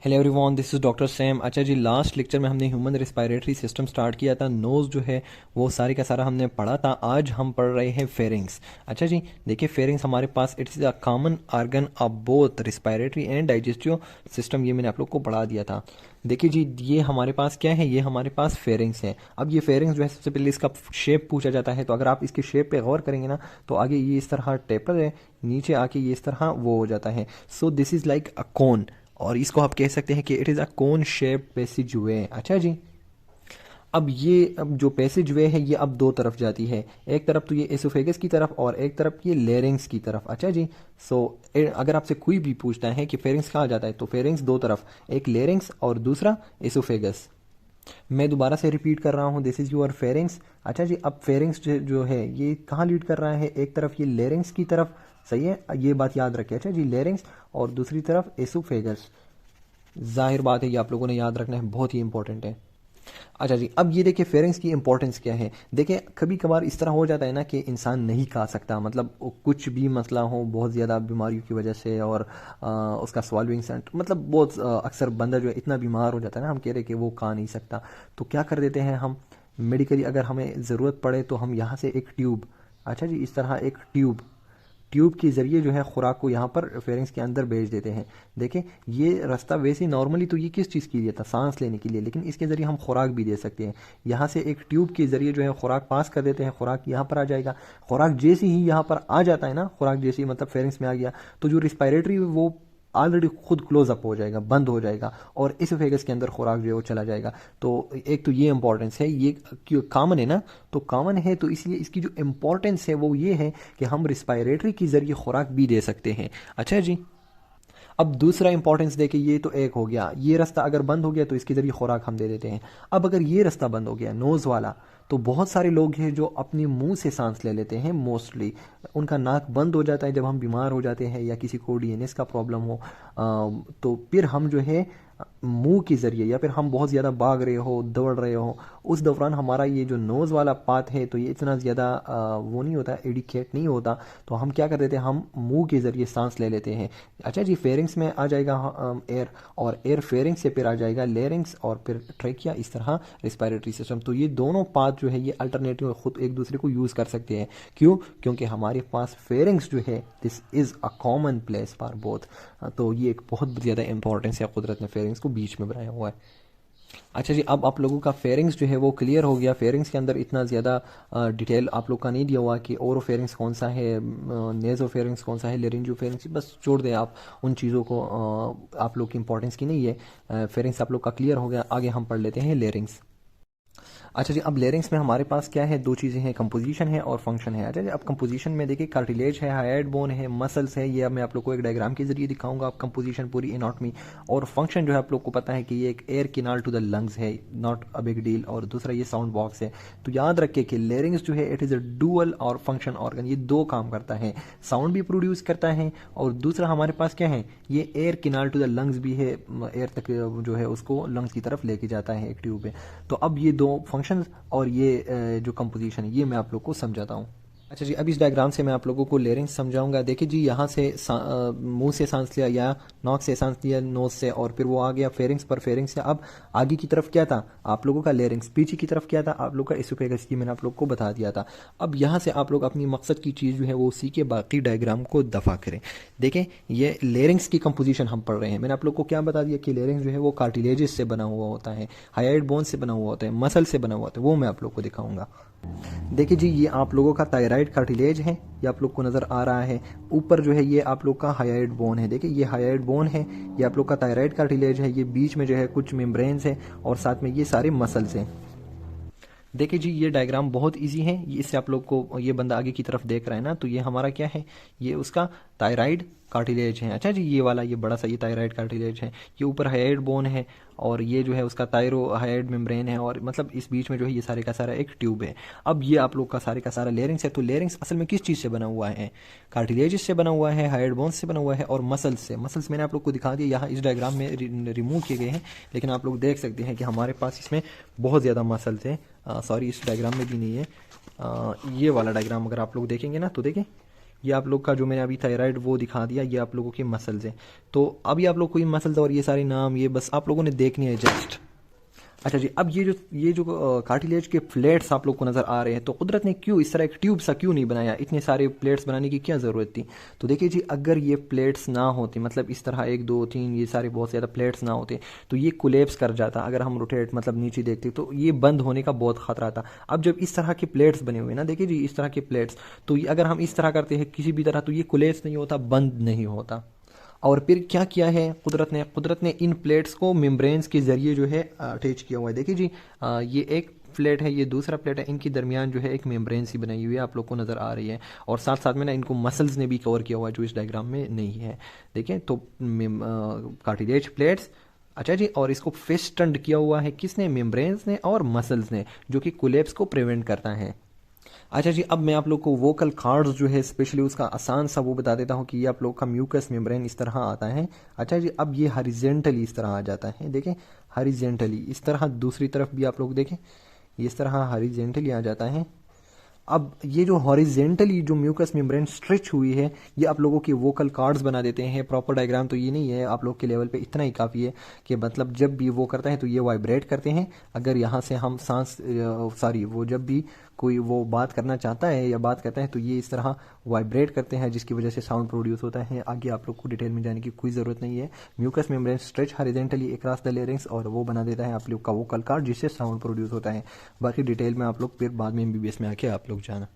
Hello everyone, this is doctor Sam. अच्छा जी, last lecture में हमने ह्यूमन रिस्पायरेटरी सिस्टम स्टार्ट किया था। नोज़ जो है वो सारी का सारा हमने पढ़ा था। आज हम पढ़ रहे हैं फेरिंग्स। अच्छा जी, देखिए फेरिंग्स हमारे पास it's a common organ of both respiratory and digestive system. ये मैंने आप लोग को पढ़ा दिया था। देखिए जी, ये हमारे पास क्या है, ये हमारे पास फेरिंग्स है। अब ये फेरिंग्स जो है, सबसे पहले इसका शेप पूछा जाता है। तो अगर आप इसके शेप पे गौर करेंगे ना, तो आगे ये इस तरह टेपर है, नीचे आके ये इस तरह वो हो जाता है। So this is like a cone, और इसको आप कह सकते हैं कि it is a cone shape passage way. अच्छा जी, अब जो पैसेज वे है ये अब दो तरफ जाती है। एक तरफ तो ये एसोफेगस की तरफ और एक तरफ ये लेरिंग्स की तरफ। अच्छा जी, सो अगर आपसे कोई भी पूछता है कि फेरिंग्स कहाँ जाता है, तो फेरिंग्स दो तरफ, एक लेरिंग्स और दूसरा एसोफेगस। मैं दोबारा से रिपीट कर रहा हूँ, दिस इज योर फेरिंग्स। अच्छा जी, अब फेरिंग्स जो है ये कहाँ लीड कर रहा है, एक तरफ ये लेरिंग्स की तरफ। सही है, ये बात याद रखें। अच्छा जी, लेरिंग्स और दूसरी तरफ एसोफेगस। जाहिर बात है ये आप लोगों ने याद रखना है, बहुत ही इंपॉर्टेंट है। अच्छा जी, अब ये देखिए फेरिंग्स की इंपॉर्टेंस क्या है। देखिए कभी कभार इस तरह हो जाता है ना कि इंसान नहीं खा सकता, मतलब कुछ भी मसला हो बहुत ज़्यादा बीमारियों की वजह से, और उसका सॉल्विंग सेंट मतलब बहुत अक्सर बंदा जो है इतना बीमार हो जाता है ना, हम कह रहे हैं कि वो खा नहीं सकता। तो क्या कर देते हैं हम, मेडिकली अगर हमें ज़रूरत पड़े तो हम यहाँ से एक ट्यूब, अच्छा जी इस तरह एक ट्यूब के ज़रिए जो है खुराक को यहाँ पर फेरिंग्स के अंदर भेज देते हैं। देखें, ये रास्ता वैसे नॉर्मली तो ये किस चीज़ के लिए था, सांस लेने के लिए, लेकिन इसके ज़रिए हम खुराक भी दे सकते हैं। यहाँ से एक ट्यूब के ज़रिए जो है खुराक पास कर देते हैं, खुराक यहाँ पर आ जाएगा। खुराक जैसे ही यहाँ पर आ जाता है ना, खुराक जैसे ही मतलब फेरिंग्स में आ गया, तो जो रिस्पायरेटरी वो ऑलरेडी खुद क्लोज अप हो जाएगा, बंद हो जाएगा, और इस फेगस के अंदर खुराक जो है वो चला जाएगा। तो एक तो ये इंपॉर्टेंस है, ये कॉमन है ना, तो कॉमन है तो इसलिए इसकी जो इंपॉर्टेंस है वो ये है कि हम रिस्पायरेटरी के जरिए खुराक भी दे सकते हैं। अच्छा जी, अब दूसरा इंपॉर्टेंस देखे, ये तो एक हो गया, ये रास्ता अगर बंद हो गया तो इसके जरिए खुराक हम दे देते हैं। अब अगर ये रास्ता बंद हो गया नोज़ वाला, तो बहुत सारे लोग हैं जो अपने मुंह से सांस ले लेते हैं। मोस्टली उनका नाक बंद हो जाता है जब हम बीमार हो जाते हैं या किसी को डीएनएस का प्रॉब्लम हो। तो फिर हम जो है मुंह के ज़रिए, या फिर हम बहुत ज़्यादा भाग रहे हो, दौड़ रहे हो, उस दौरान हमारा ये जो नोज़ वाला पाथ है तो ये इतना ज़्यादा वो नहीं होता, एडिकेट नहीं होता। तो हम क्या कर देते हैं, हम मुंह के ज़रिए सांस ले लेते हैं। अच्छा जी, फेरिंग्स में आ जाएगा एयर, और एयर फेरिंग्स से फिर आ जाएगा लेरिंग्स, और फिर ट्रेकिया, इस तरह रिस्पायरेटरी सिस्टम। तो ये दोनों पाथ जो है ये अल्टरनेटिव खुद एक दूसरे को यूज़ कर सकते हैं। क्यों? क्योंकि हमारे पास फेरिंग्स जो है this is a common place for both. तो ये एक बहुत ज़्यादा इंपॉर्टेंस है, कुदरत ने फेरिंग्स को बीच में बनाया हुआ है। अच्छा जी, अब आप लोगों का फेरिंग्स जो है वो क्लियर हो गया। फेरिंग्स के अंदर इतना ज़्यादा डिटेल आप लोग का नहीं दिया हुआ कि ओरो फेरिंग्स कौन सा है, नेजो फेरिंग्स कौन सा है, लेरिंजियो फेरिंग्स, बस छोड़ दें आप उन चीज़ों को, आप लोग की इंपॉर्टेंस की नहीं है। फेरिंग्स आप लोग का क्लियर हो गया। आगे हम पढ़ लेते हैं लेरिंग्स। अच्छा जी, अब लेरिंग्स में हमारे पास क्या है, दो चीज़ें हैं, कंपोजिशन है और फंक्शन है। अच्छा जी, अब कंपोजिशन में देखिए कार्टिलेज है, हाइड बोन है, मसल्स है। ये अब मैं आप लोग को एक डायग्राम के जरिए दिखाऊंगा। अब कंपोजिशन पूरी एनाटॉमी, और फंक्शन जो है आप लोग को पता है कि ये एक air canal to the lungs है, नॉट अ बिग डील, और दूसरा ये साउंड बॉक्स है। तो याद रखिए कि लेरिंग्स जो है इट इज़ अ डुअल और फंक्शन ऑर्गन, ये दो काम करता है, साउंड भी प्रोड्यूस करता है, और दूसरा हमारे पास क्या है, ये air canal to the lungs भी है, एयर तक जो है उसको लंग्स की तरफ लेके जाता है एक ट्यूब में। तो अब ये दो फंक्शंस और ये जो कंपोजिशन है ये मैं आप लोग को समझाता हूँ। अच्छा जी, अब इस डायग्राम से मैं आप लोगों को लेरिंग्स समझाऊंगा। देखिए जी, यहाँ से मुंह से सांस लिया या नॉक से सांस लिया, नोज से, और फिर वो आ गया फेरिंग्स पर। फेरिंग्स से अब आगे की तरफ क्या था आप लोगों का, लेरिंग्स। पीछे की तरफ क्या था आप लोग का, एसोफेगस, की मैंने आप लोग को बता दिया था। अब यहाँ से आप लोग अपनी मकसद की चीज़ जो है वो उसी के बाकी डायग्राम को दफा करें। देखें, ये लेरिंग्स की कंपोजिशन हम पढ़ रहे हैं। मैंने आप लोग को क्या बता दिया कि लेरिंग्स जो है वो कार्टिलेजेस से बना हुआ होता है, हाइड बोन से बना हुआ होता है, मसल से बना हुआ होता है, वो मैं आप लोग को दिखाऊंगा। देखिए जी, ये आप लोगों का थायराइड कार्टिलेज है, ये आप लोग को नज़र आ रहा है। ऊपर जो है ये आप लोग का हाइड बोन है। देखिए ये हाइड बोन है, ये आप लोग का थायराइड कार्टिलेज है। ये बीच में जो है कुछ मेम्ब्रेन्स है, और साथ में ये सारे मसल्स हैं। देखिए जी, ये डायग्राम बहुत इजी है। ये इससे आप लोग को, ये बंदा आगे की तरफ देख रहा है ना, तो ये हमारा क्या है, ये उसका थायराइड कार्टिलेज है। अच्छा जी, ये वाला ये बड़ा सा ये थायराइड कार्टिलेज है। ये ऊपर हाइड बोन है, और ये जो है उसका थायरो हाइड मेम्ब्रेन है, और मतलब इस बीच में जो है ये सारे का सारा एक ट्यूब है। अब ये आप लोग का सारे का सारा लेरिंग्स है। तो लेरिंग्स असल में किस चीज़ से बना हुआ है, कार्टिलेज से बना हुआ है, हाइड बोन से बना हुआ है, और मसल्स से। मसल्स मैंने आप लोग को दिखा दिया, यहाँ इस डायग्राम में रिमूव किए गए हैं, लेकिन आप लोग देख सकते हैं कि हमारे पास इसमें बहुत ज़्यादा मसल्स हैं। सॉरी, इस डायग्राम में भी नहीं है। ये वाला डायग्राम अगर आप लोग देखेंगे ना, तो देखें ये आप लोग का जो मैंने अभी थायराइड वो दिखा दिया, ये आप लोगों के मसल्स हैं। तो अभी आप लोग कोई मसल्स और ये सारे नाम ये बस आप लोगों ने देखनी है जस्ट। अच्छा जी, अब ये जो कार्टिलेज के प्लेट्स आप लोग को नज़र आ रहे हैं, तो कुदरत ने क्यों इस तरह एक ट्यूब सा क्यों नहीं बनाया, इतने सारे प्लेट्स बनाने की क्या ज़रूरत थी? तो देखिए जी, अगर ये प्लेट्स ना होती, मतलब इस तरह एक दो तीन ये सारे बहुत ज़्यादा प्लेट्स ना होते, तो ये कोलेप्स कर जाता। अगर हम रोटेट मतलब नीचे देखते तो ये बंद होने का बहुत ख़तरा था। अब जब इस तरह के प्लेट्स बने हुए ना, देखिए जी इस तरह के प्लेट्स, तो ये अगर हम इस तरह करते हैं किसी भी तरह, तो ये कोलेप्स नहीं होता, बंद नहीं होता। और फिर क्या किया है कुदरत ने इन प्लेट्स को मेम्ब्रेन्स के जरिए जो है अटैच किया हुआ है। देखिए जी, ये एक प्लेट है, ये दूसरा प्लेट है, इनके दरमियान जो है एक मेम्ब्रेन सी बनाई हुई है, आप लोग को नज़र आ रही है। और साथ साथ में ना इनको मसल्स ने भी कवर किया हुआ है, जो इस डायग्राम में नहीं है। देखें तो कार्टिलेज प्लेट्स, अच्छा जी, और इसको फिस्टन्ड किया हुआ है किसने? मेम्ब्रेन्स ने और मसल्स ने, जो कि कोलेप्स को प्रिवेंट करता है। अच्छा जी, अब मैं आप लोग को वोकल कॉर्ड्स जो है स्पेशली उसका आसान सा वो बता देता हूँ कि ये आप लोग का म्यूकस मेम्ब्रेन इस तरह आता है। अच्छा जी, अब ये हॉरिजॉन्टली इस तरह आ जाता है, देखें हॉरिजॉन्टली इस तरह, दूसरी तरफ भी आप लोग देखें ये इस तरह हॉरिजॉन्टली आ जाता है। अब ये जो हॉरिजेंटली जो म्यूकस मेम्ब्रेन स्ट्रेच हुई है, ये आप लोगों के वोकल कॉर्ड्स बना देते हैं। प्रॉपर डायग्राम तो ये नहीं है, आप लोग के लेवल पे इतना ही काफ़ी है कि मतलब जब भी वो करता है तो ये वाइब्रेट करते हैं। अगर यहाँ से हम सांस सॉरी वो जब भी कोई वो बात करना चाहता है या बात करता है तो ये इस तरह वाइब्रेट करते हैं, जिसकी वजह से साउंड प्रोड्यूस होता है। आगे आप लोग को डिटेल में जाने की कोई ज़रूरत नहीं है। Mucous membrane stretch horizontally across the larynx, और वो बना देता है आप लोग का वोकल कॉर्ड, जिससे साउंड प्रोड्यूस होता है। बाकी डिटेल में आप लोग फिर बाद में एमबीबीएस में आके आप लोग जाना।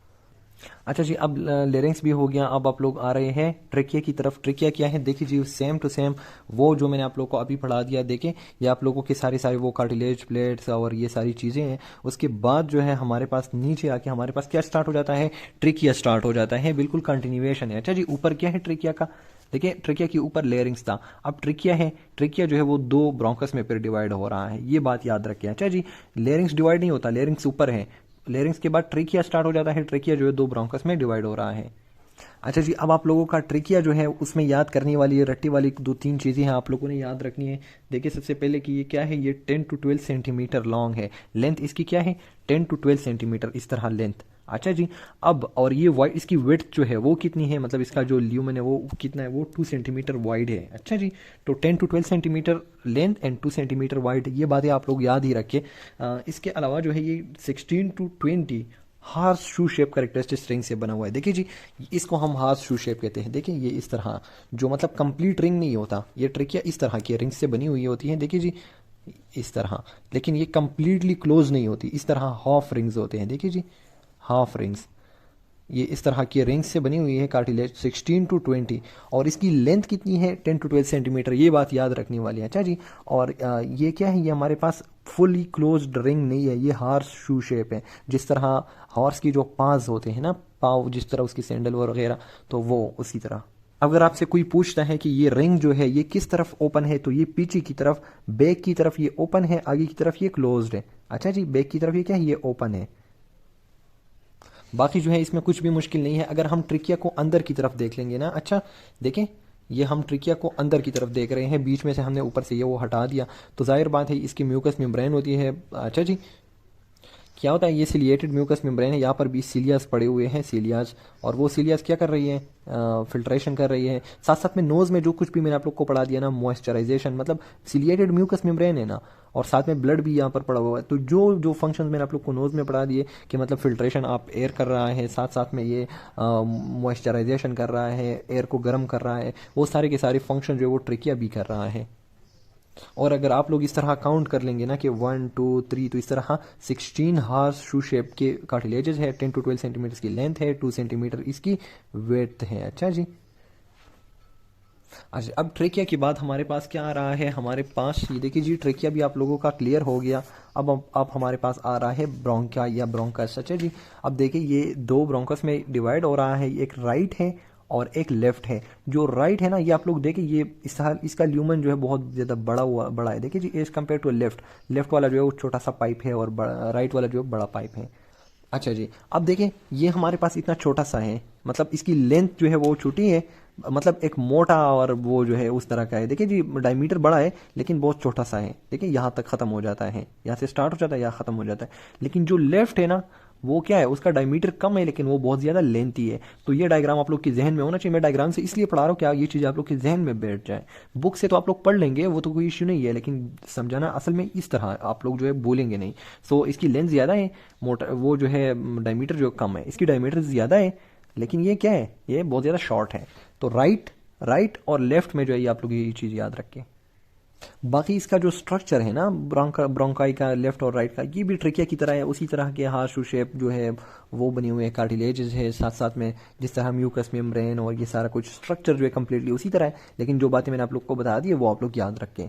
अच्छा जी, अब लेरिंग्स भी हो गया, अब आप लोग आ रहे हैं ट्रिकिया की तरफ। ट्रिकिया क्या है? देखिए जी, सेम टू सेम वो जो मैंने आप लोग को अभी पढ़ा दिया। देखें ये आप लोगों के सारे सारे वो कार्टिलेज प्लेट्स और ये सारी चीज़ें हैं। उसके बाद जो है हमारे पास नीचे आके हमारे पास क्या स्टार्ट हो जाता है? ट्रिकिया स्टार्ट हो जाता है, बिल्कुल कंटिन्यूएशन है। अच्छा जी, ऊपर क्या है ट्रिकिया का? देखिए ट्रिकिया के ऊपर लेरिंग्स था, अब ट्रिकिया है। ट्रिकिया जो है वो दो ब्रोंकस में फिर डिवाइड हो रहा है, ये बात याद रखिए। अच्छा जी, लेरिंग्स डिवाइड नहीं होता, लेरिंग्स ऊपर है, लेरिंग्स के बाद ट्रिकिया स्टार्ट हो जाता है। ट्रिकिया जो है दो ब्रोंकस में डिवाइड हो रहा है। अच्छा जी, अब आप लोगों का ट्रिकिया जो है उसमें याद करने वाली ये रट्टी वाली दो तीन चीज़ें हैं आप लोगों ने याद रखनी है। देखिए सबसे पहले कि ये क्या है, ये 10 to 12 सेंटीमीटर लॉन्ग है। लेंथ इसकी क्या है? 10 to 12 सेंटीमीटर इस तरह लेंथ। अच्छा जी, अब और ये वाइड इसकी विड्थ जो है वो कितनी है, मतलब इसका जो ल्यूमन है वो कितना है? वो 2 सेंटीमीटर वाइड है। अच्छा जी, तो 10 to 12 centimetre length and 2 centimetre wide, ये बातें आप लोग याद ही रखिए। इसके अलावा जो है ये 16 to 20 horseshoe shape characteristic ring से बना हुआ है। देखिए जी, इसको हम हार्स शू शेप कहते हैं। देखिए ये इस तरह जो मतलब कंप्लीट रिंग नहीं होता, ये ट्रिकिया इस तरह की रिंग से बनी हुई होती है। देखिए जी इस तरह, लेकिन ये कंप्लीटली क्लोज नहीं होती, इस तरह हाफ रिंग्स होते हैं। देखिए जी हाफ रिंग्स, ये इस तरह की रिंग्स से बनी हुई है कार्टिलेज 16 to 20, और इसकी लेंथ कितनी है? 10 to 12 सेंटीमीटर, ये बात याद रखने वाली है। अच्छा जी, और ये क्या है? ये हमारे पास फुली क्लोज्ड रिंग नहीं है, ये हॉर्स शू शेप है। जिस तरह हॉर्स की जो पाँव होते हैं ना, पाँव जिस तरह उसकी सैंडल वगैरह, तो वो उसी तरह। अगर आपसे कोई पूछता है कि ये रिंग जो है ये किस तरफ ओपन है, तो ये पीछे की तरफ, बैक की तरफ ये ओपन है, आगे की तरफ ये क्लोज्ड है। अच्छा जी, बैक की तरफ ये क्या है? ये ओपन है। बाकी जो है इसमें कुछ भी मुश्किल नहीं है। अगर हम ट्रिकिया को अंदर की तरफ देख लेंगे ना, अच्छा देखें ये हम ट्रिकिया को अंदर की तरफ देख रहे हैं, बीच में से हमने ऊपर से ये वो हटा दिया, तो जाहिर बात है इसकी म्यूकस मेम्ब्रेन होती है। अच्छा जी, क्या होता है? ये सिलिएटेड म्यूकस मेम्ब्रेन है, यहाँ पर भी सीलियास पड़े हुए हैं, सीलियास, और वो सीलियास क्या कर रही है? फिल्ट्रेशन कर रही है। साथ साथ में नोज़ में जो कुछ भी मैंने आप लोग को पढ़ा दिया ना, मॉइस्चराइजेशन, मतलब सिलिएटेड म्यूकस मेम्ब्रेन है ना, और साथ में ब्लड भी यहाँ पर पड़ा हुआ है। तो जो जो फंक्शन मैंने आप लोग को नोज़ में पढ़ा दिए कि मतलब फिल्ट्रेशन आप एयर कर रहा है, साथ साथ में ये मॉइस्चराइजेशन कर रहा है, एयर को गर्म कर रहा है, वो सारे के सारे फंक्शन जो है वो ट्रिकिया भी कर रहा है। और अगर आप लोग इस तरह काउंट कर लेंगे ना कि 1 2 3, तो इस तरह 16 हार्स शू शेप के कार्टिलेजेस है, 10 to 12 सेंटीमीटर की लेंथ है, 2 सेंटीमीटर इसकी वेथ है। अच्छा जी, अच्छा अब ट्रेकिया के बाद हमारे पास क्या आ रहा है? हमारे पास ये देखिए जी, ट्रेकिया भी आप लोगों का क्लियर हो गया। अब हमारे पास आ रहा है ब्रोंकिया या ब्रोंकस। अच्छा जी, अब देखिए ये दो ब्रोंकस में डिवाइड हो रहा है, एक राइट है और एक लेफ्ट है। जो राइट है ना, ये आप लोग देखिए ये इसका ल्यूमन जो है बहुत ज़्यादा बड़ा है। देखिए जी as compare to left, left वाला जो है वो छोटा सा पाइप है और राइट वाला जो है बड़ा पाइप है। अच्छा जी, अब देखें ये हमारे पास इतना छोटा सा है, मतलब इसकी लेंथ जो है वो छोटी है, मतलब एक मोटा और वो जो है उस तरह का है। देखिए जी डायमीटर बड़ा है लेकिन बहुत छोटा सा है। देखिए यहाँ तक ख़त्म हो जाता है, यहाँ से स्टार्ट हो जाता है, यहाँ ख़त्म हो जाता है। लेकिन जो लेफ्ट है ना, वो क्या है, उसका डायमीटर कम है लेकिन वो बहुत ज़्यादा लेंथी है। तो ये डायग्राम आप लोग के जहन में होना चाहिए। मैं डायग्राम से इसलिए पढ़ा रहा हूँ क्या ये चीज़ आप लोग के जहन में बैठ जाए। बुक से तो आप लोग पढ़ लेंगे, वो तो कोई इश्यू नहीं है, लेकिन समझाना असल में इस तरह आप लोग जो है बोलेंगे नहीं। सो इसकी लेंथ ज़्यादा है, मोटा वो जो है डायमीटर जो कम है, इसकी डायमीटर ज़्यादा है लेकिन ये क्या है, ये बहुत ज़्यादा शॉर्ट है। तो राइट और लेफ्ट में जो है ये आप लोग ये चीज़ याद रखें। बाकी इसका जो स्ट्रक्चर है ना ब्रोंकाई का, लेफ्ट और राइट का, ये भी ट्रिकिया की तरह है। उसी तरह के हार्ट शू शेप जो है वो बने हुए हैं, कार्टिलेजेस है साथ साथ में, जिस तरह म्यूकस मेम्ब्रेन और ये सारा कुछ स्ट्रक्चर जो है कम्प्लीटली उसी तरह है। लेकिन जो बातें मैंने आप लोग को बता दी है वो आप लोग याद रखें।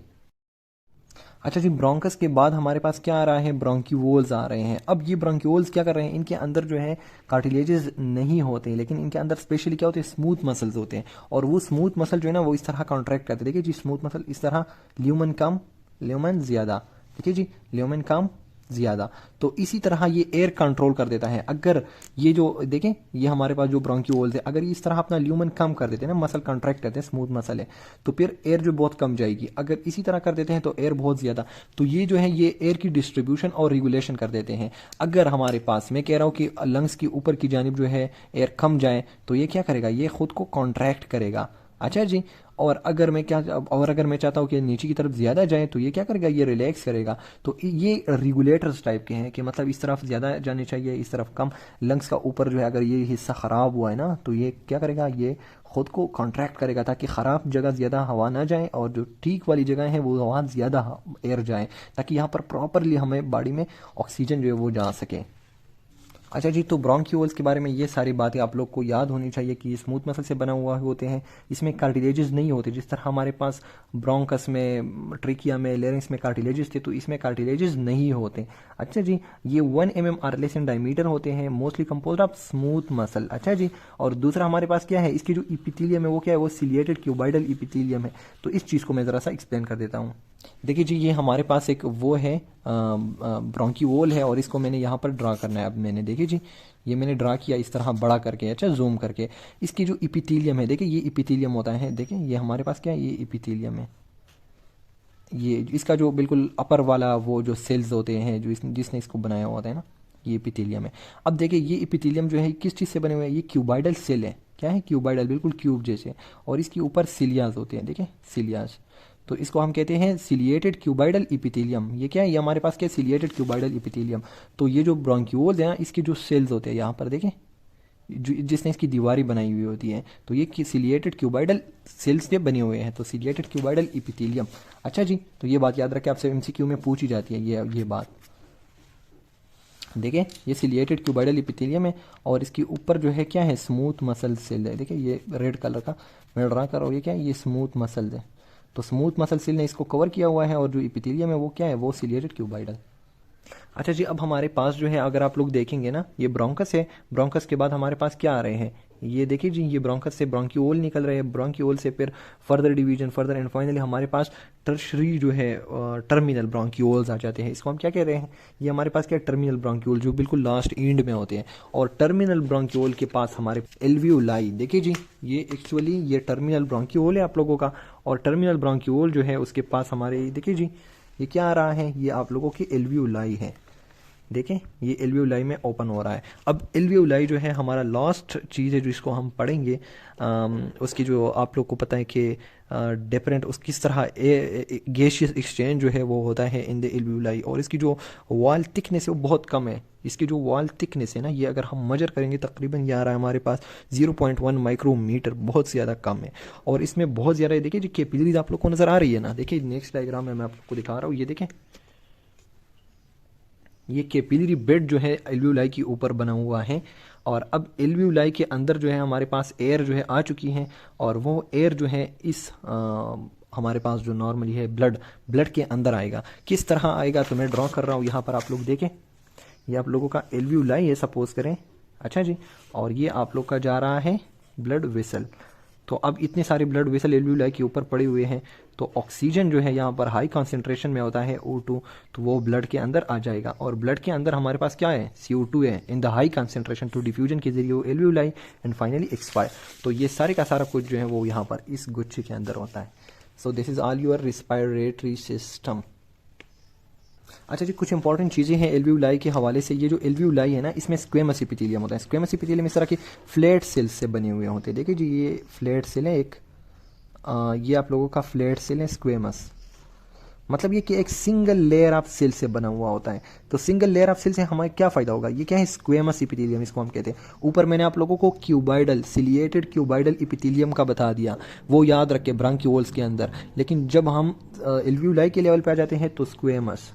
अच्छा जी, ब्रोंकस के बाद हमारे पास क्या आ रहा है, ब्रोंक्यूल्स आ रहे हैं। अब ये ब्रोंक्यूल्स क्या कर रहे हैं, इनके अंदर जो है कार्टिलेजेस नहीं होते, लेकिन इनके अंदर स्पेशली क्या होते हैं, स्मूथ मसल्स होते हैं। और वो स्मूथ मसल जो है ना वो इस तरह कॉन्ट्रैक्ट करते हैं। देखिए जी, स्मूथ मसल इस तरह, ल्यूमन कम ल्यूमन ज्यादा, देखिए जी, ल्यूमन कम ज्यादा। तो इसी तरह ये एयर कंट्रोल कर देता है। अगर ये जो देखें, ये हमारे पास जो ब्रोंक्यूल्स है, अगर ये इस तरह अपना ल्यूमन कम कर देते हैं ना, मसल कॉन्ट्रैक्ट करते हैं, स्मूथ मसल है, तो फिर एयर जो बहुत कम जाएगी। अगर इसी तरह कर देते हैं तो एयर बहुत ज्यादा। तो ये जो है ये एयर की डिस्ट्रीब्यूशन और रेगुलेशन कर देते हैं। अगर हमारे पास, मैं कह रहा हूँ कि लंग्स की ऊपर की जानिब जो है एयर कम जाए तो ये क्या करेगा, ये खुद को कॉन्ट्रैक्ट करेगा। अच्छा जी, और अगर मैं चाहता हूँ कि नीचे की तरफ ज़्यादा जाए तो ये क्या करेगा, ये रिलैक्स करेगा। तो ये रेगुलेटर्स टाइप के हैं कि मतलब इस तरफ ज़्यादा जाने चाहिए, इस तरफ कम। लंग्स का ऊपर जो है अगर ये हिस्सा ख़राब हुआ है ना तो ये क्या करेगा, ये खुद को कॉन्ट्रैक्ट करेगा ताकि ख़राब जगह ज़्यादा हवा ना जाए और जो ठीक वाली जगह है वो हवा ज़्यादा एयर जाए, ताकि यहाँ पर प्रॉपरली हमें बॉडी में ऑक्सीजन जो है वो जा सके। अच्छा जी, तो ब्रोंक्यूल्स के बारे में ये सारी बातें आप लोग को याद होनी चाहिए कि ये स्मूथ मसल से बना हुआ होते हैं। इसमें कार्टिलेजेस नहीं होते, जिस तरह हमारे पास ब्रोंकस में, ट्रिकिया में, लेरिंग्स में कार्टिलेजेस थे, तो इसमें कार्टिलेजेस नहीं होते। अच्छा जी, ये 1 mm or less in diameter होते हैं, mostly compose of smooth muscle. अच्छा जी, और दूसरा हमारे पास क्या है, इसकी जो इपिथीलियम है वो क्या है, वो सिलिएटेड क्यूबाइडल इपिथीलियम है। तो इस चीज़ को मैं ज़रा सा एक्सप्लेन कर देता हूँ। देखिए जी, ये हमारे पास एक वो है ब्रोंक्यूल है और इसको मैंने यहाँ पर ड्रा करना है। अब मैंने, देखिए जी, ये मैंने ड्रा किया इस तरह बड़ा करके, अच्छा जूम करके। इसकी जो इपिथीलियम है, देखिए ये इपिथीलियम होता है, देखिए ये हमारे पास क्या है, ये इपिथीलियम है। ये इसका जो बिल्कुल अपर वाला वो जो सेल्स होते हैं जो जिसने इसको बनाया हुआ होता है ना, ये इपिथीलियम है। अब देखिए ये इपिथीलियम जो है किस चीज़ से बने हुए हैं, ये क्यूबाइडल सेल है। क्या है, क्यूबाइडल, बिल्कुल क्यूब जैसे। और इसके ऊपर सिलियाज होते हैं, देखिए सिलियाज। तो इसको हम कहते हैं सिलिएटेड क्यूबाइडल इपिथीलियम। ये क्या है, ये हमारे पास क्या है, सिलिएटेड क्यूबाइडल इपिथीलियम। तो ये जो ब्रोंक्यूल्स हैं इसके जो सेल्स होते हैं यहाँ पर देखें, जिसने इसकी दीवारी बनाई हुई होती है, तो ये सिलिएटेड क्यूबाइडल सेल्स से बने हुए हैं, तो सिलिएटेड क्यूबाइडल इपिथीलियम। अच्छा जी, तो ये बात याद रखें, आपसे एमसीक्यू में पूछी जाती है ये बात। देखिए ये सिलिएटेड क्यूबाइडल इपिथीलियम है और इसके ऊपर जो है क्या है, स्मूथ मसल सेल है। देखिए ये रेड कलर का मैं ड्रा कर रहा हूँ, ये क्या है, ये स्मूथ मसल है। तो स्मूथ मसल सेल ने इसको कवर किया हुआ है और जो इपिथीलियम है वो क्या है, वो सिलिएटेड क्यूबाइडल। अच्छा जी, अब हमारे पास जो है, अगर आप लोग देखेंगे ना, ये ब्रोंकस है। ब्रोंकस के बाद हमारे पास क्या आ रहे हैं, ये देखिए जी, ये ब्रोंकस से ब्रोंक्यूल निकल रहे हैं, ब्रोंक्यूल से फिर further division, further and finally हमारे पास टर्शरी जो है टर्मिनल ब्रोंक्यूल्स आ जाते हैं। इसको हम क्या कह रहे हैं, ये हमारे पास क्या है, टर्मिनल ब्रोंक्यूल, जो बिल्कुल लास्ट एंड में होते हैं। और टर्मिनल ब्रोंक्यूल के पास हमारे एल्वियोलाई, देखिए जी, ये एक्चुअली ये टर्मिनल ब्रोंक्यूल है आप लोगों का। और टर्मिनल ब्रोंक्यूल जो है उसके पास हमारे, देखिए जी, ये क्या आ रहा है, ये आप लोगों की एल्वियोलाई है। देखें ये एल्वियोलाई में ओपन हो रहा है। अब एल्वियोलाई जो है हमारा लास्ट चीज़ है जिसको हम पढ़ेंगे। उसकी जो आप लोग को पता है कि डिफरेंट उस किस तरह गैसियस एक्सचेंज जो है वो होता है इन द एल्वियोलाई। और इसकी जो वॉल थिकनेस है वो बहुत कम है। इसकी जो वॉल थिकनेस है ना, ये अगर हम मेजर करेंगे तकरीबन ये आ रहा है हमारे पास 0.1 माइक्रोमीटर, बहुत ज़्यादा कम है। और इसमें बहुत ज़्यादा, देखिए जो कैपिलरीज आप लोग को नज़र आ रही है ना, देखिए नेक्स्ट डायग्राम में मैं आप लोग को दिखा रहा हूँ, ये देखें, ये कैपिलरी बेड जो है एल्वियोलाई के ऊपर बना हुआ है। और अब एल्वियोलाई के अंदर जो है हमारे पास एयर जो है आ चुकी है और वो एयर जो है इस हमारे पास जो नॉर्मली है ब्लड के अंदर आएगा। किस तरह आएगा तो मैं ड्रॉ कर रहा हूँ यहाँ पर, आप लोग देखें, ये आप लोगों का एल्वियोलाई है सपोज करें। अच्छा जी, और ये आप लोग का जा रहा है ब्लड वेसल। तो अब इतने सारे ब्लड वेसल एल्वियोलाई के ऊपर पड़े हुए हैं, तो ऑक्सीजन जो है यहाँ पर हाई कॉन्सेंट्रेशन में होता है O2, तो वो ब्लड के अंदर आ जाएगा। और ब्लड के अंदर हमारे पास क्या है, CO2 है in the high concentration, to diffusion के जरिए वो एल्वियोलाई एंड फाइनली एक्सपायर। तो ये सारे का सारा कुछ जो है वो यहाँ पर इस गुच्छे के अंदर होता है। So this is all your respiratory system. अच्छा जी, कुछ इंपॉर्टेंट चीज़ें हैं एल्वियोलाई के हवाले से। ये जो एल्वियोलाई है ना, इसमें स्क्वेमस एपिथेलियम होता है। स्क्वेमस एपिथेलियम इस तरह के फ्लैट सेल्स से बने हुए होते हैं। देखिए जी, ये फ्लैट सेल है एक, ये आप लोगों का फ्लैट सेल है स्क्वेमस। मतलब ये कि एक सिंगल लेयर ऑफ सेल से बना हुआ होता है। तो सिंगल लेयर ऑफ सेल से हमें क्या फायदा होगा? ये क्या है? स्क्वेमस एपिथेलियम इसको हम कहते हैं। ऊपर मैंने आप लोगों को क्यूबाइडल, सिलिएटेड क्यूबाइडल एपिथेलियम का बता दिया, वो याद रखे ब्रांक्यूल्स के अंदर। लेकिन जब हम एल्वियोलाई के लेवल पे आ जाते हैं तो स्क्वेमस।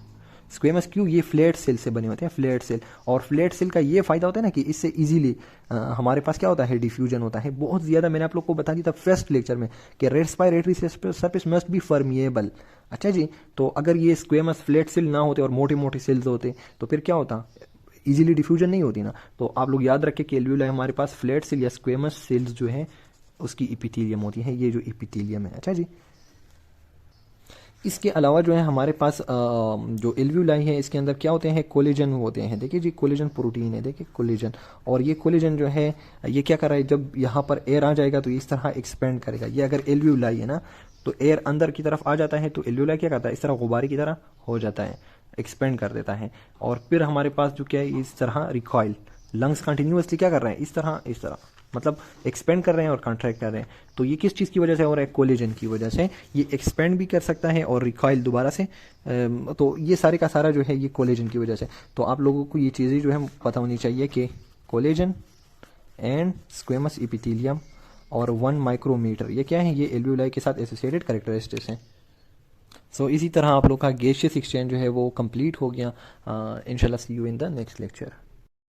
स्क्वेमस क्यों? ये फ्लैट सेल से बने होते हैं, फ्लैट सेल। और फ्लैट सेल का ये फायदा होता है ना कि इससे इजीली हमारे पास क्या होता है? डिफ्यूजन होता है बहुत ज़्यादा। मैंने आप लोग को बता दिया था फर्स्ट लेक्चर में कि respiratory surface must be permeable. अच्छा जी, तो अगर ये स्क्वेमस फ्लैट सेल ना होते और मोटे मोटे सेल्स होते तो फिर क्या होता? इजीली डिफ्यूजन नहीं होती ना। तो आप लोग याद रखें कि एल्वियोलाई हमारे पास फ्लैट सेल या स्क्वेमस सेल्स जो है उसकी इपिथेलियम होती है, ये जो इपिथेलियम है। अच्छा जी, इसके अलावा जो है हमारे पास जो एल्वियोलाई है इसके अंदर क्या होते हैं? कोलेजन होते हैं। देखिए जी, कोलेजन प्रोटीन है, देखिए कोलेजन। और ये कोलेजन जो है ये क्या कर रहा है? जब यहाँ पर एयर आ जाएगा तो इस तरह एक्सपेंड करेगा। ये अगर एल्वियोलाई है ना, तो एयर अंदर की तरफ आ जाता है तो एल्वियोलाई क्या करता है? इस तरह गुब्बारे की तरह हो जाता है, एक्सपेंड कर देता है। और फिर हमारे पास जो क्या है, इस तरह रिकॉइल, लंग्स कंटिन्यूसली क्या कर रहे हैं? इस तरह इस तरह, मतलब एक्सपेंड कर रहे हैं और कॉन्ट्रैक्ट कर रहे हैं। तो ये किस चीज़ की वजह से हो रहा है? कोलेजन की वजह से। ये एक्सपेंड भी कर सकता है और रिकॉइल दोबारा से। तो ये सारे का सारा जो है ये कोलेजन की वजह से। तो आप लोगों को ये चीज़ें जो है पता होनी चाहिए कि कोलेजन एंड स्क्वेमस एपिथेलियम और 1 माइक्रोमीटर ये क्या है? ये एल्वियोलाई के साथ एसोसिएटेड कैरेक्टरिस्टिक्स हैं। सो इसी तरह आप लोग का गैसियस एक्सचेंज जो है वो कंप्लीट हो गया। इंशाल्लाह see you in the next lecture.